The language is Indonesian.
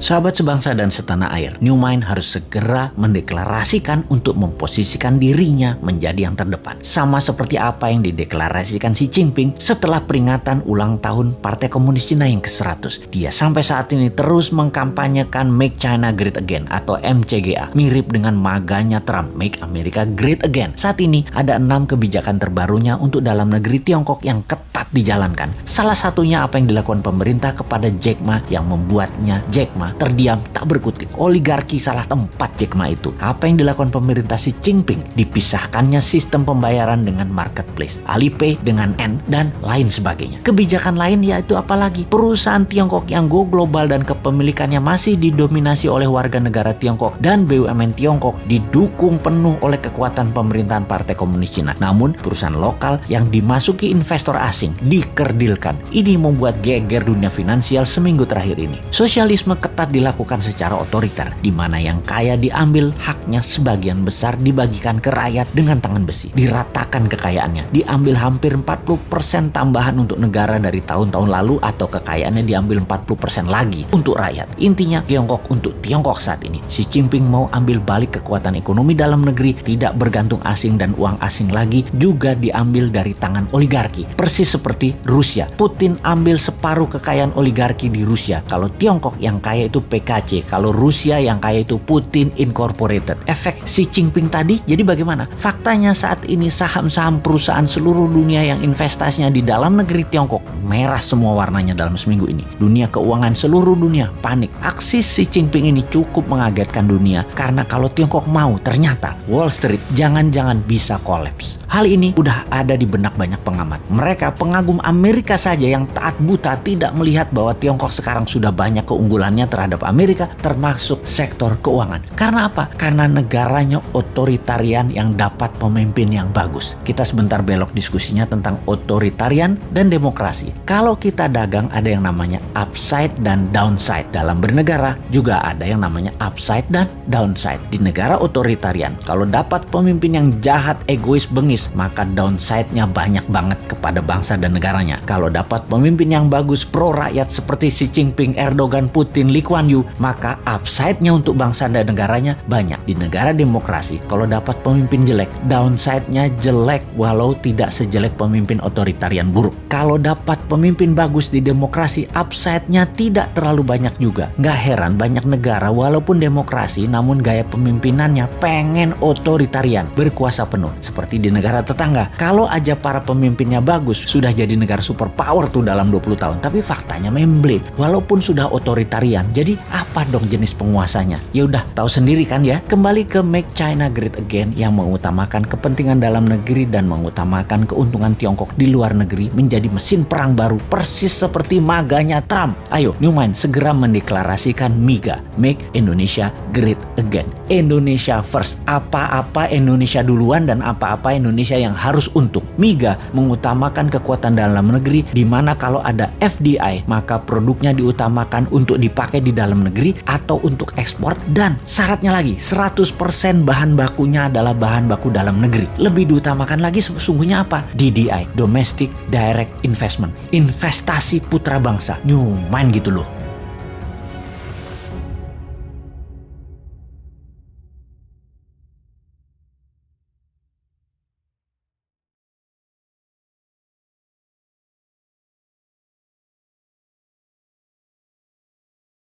Sahabat sebangsa dan setanah air, New Mind harus segera mendeklarasikan untuk memposisikan dirinya menjadi yang terdepan. Sama seperti apa yang dideklarasikan Xi Jinping setelah peringatan ulang tahun Partai Komunis Cina yang ke-100. Dia sampai saat ini terus mengkampanyekan Make China Great Again atau MCGA, mirip dengan maganya Trump, Make America Great Again. Saat ini ada 6 kebijakan terbarunya untuk dalam negeri Tiongkok yang ketat dijalankan. Salah satunya apa yang dilakukan pemerintah kepada Jack Ma yang membuatnya Jack Ma terdiam tak berkutik. Oligarki salah tempat Jack Ma itu. Apa yang dilakukan pemerintah Xi Jinping? Dipisahkannya sistem pembayaran dengan marketplace, Alipay dengan N dan lain sebagainya. Kebijakan lain yaitu apalagi? Perusahaan Tiongkok yang go global dan kepemilikannya masih didominasi oleh warga negara Tiongkok dan BUMN Tiongkok didukung penuh oleh kekuatan pemerintahan Partai Komunis Cina. Namun perusahaan lokal yang dimasuki investor asing dikerdilkan. Ini membuat geger dunia finansial seminggu terakhir ini. Sosialisme ketat dilakukan secara otoriter, di mana yang kaya diambil haknya, sebagian besar dibagikan ke rakyat dengan tangan besi. Diratakan kekayaannya, diambil hampir 40% tambahan untuk negara dari tahun-tahun lalu, atau kekayaannya diambil 40% lagi untuk rakyat. Intinya Tiongkok untuk Tiongkok saat ini. Xi Jinping mau ambil balik kekuatan ekonomi dalam negeri, tidak bergantung asing dan uang asing lagi, juga diambil dari tangan oligarki. Persis seperti Rusia. Putin ambil separuh kekayaan oligarki di Rusia. Kalau Tiongkok yang kaya itu PKC, kalau Rusia yang kaya itu Putin Incorporated. Efek Xi Jinping tadi jadi bagaimana? Faktanya saat ini saham-saham perusahaan seluruh dunia yang investasinya di dalam negeri Tiongkok merah semua warnanya dalam seminggu ini. Dunia keuangan seluruh dunia panik. Aksi Xi Jinping ini cukup mengagetkan dunia, karena kalau Tiongkok mau, ternyata Wall Street jangan-jangan bisa kolaps. Hal ini udah ada di benak banyak pengamat. Mereka pengagum Amerika saja yang taat buta tidak melihat bahwa Tiongkok sekarang sudah banyak keunggulannya terhadap Amerika, termasuk sektor keuangan. Karena apa? Karena negaranya otoritarian yang dapat pemimpin yang bagus. Kita sebentar belok diskusinya tentang otoritarian dan demokrasi. Kalau kita dagang ada yang namanya upside dan downside. Dalam bernegara juga ada yang namanya upside dan downside. Di negara otoritarian, kalau dapat pemimpin yang jahat, egois, bengis, maka downside-nya banyak banget kepada bangsa dan negaranya. Kalau dapat pemimpin yang bagus, pro rakyat seperti Xi Jinping, Erdogan, Putin, Lee Kuan Yew, maka upside-nya untuk bangsa dan negaranya banyak. Di negara demokrasi, kalau dapat pemimpin jelek, downside-nya jelek walau tidak sejelek pemimpin otoritarian buruk. Kalau dapat pemimpin bagus di demokrasi, upside-nya tidak terlalu banyak juga. Nggak heran banyak negara walaupun demokrasi namun gaya pemimpinannya pengen otoritarian, berkuasa penuh. Seperti di negara tetangga, kalau aja para pemimpinnya bagus, sudah jadi negara superpower tuh dalam 20 tahun. Tapi faktanya memble, walaupun sudah otoritarian. Jadi apa dong jenis penguasanya? Ya udah tahu sendiri kan ya. Kembali ke Make China Great Again yang mengutamakan kepentingan dalam negeri dan mengutamakan keuntungan Tiongkok di luar negeri menjadi mesin perang baru, persis seperti maganya Trump. Ayo New Mind segera mendeklarasikan MIGA, Make Indonesia Great Again. Indonesia first. Apa-apa Indonesia duluan dan apa-apa Indonesia yang harus untuk. MIGA mengutamakan kekuatan dalam negeri, di mana kalau ada FDI maka produknya diutamakan untuk dipakai di dalam negeri atau untuk ekspor, dan syaratnya lagi 100% bahan bakunya adalah bahan baku dalam negeri. Lebih diutamakan lagi sesungguhnya apa? DDI, Domestic Direct Investment, investasi putra bangsa. New Mind gitu loh.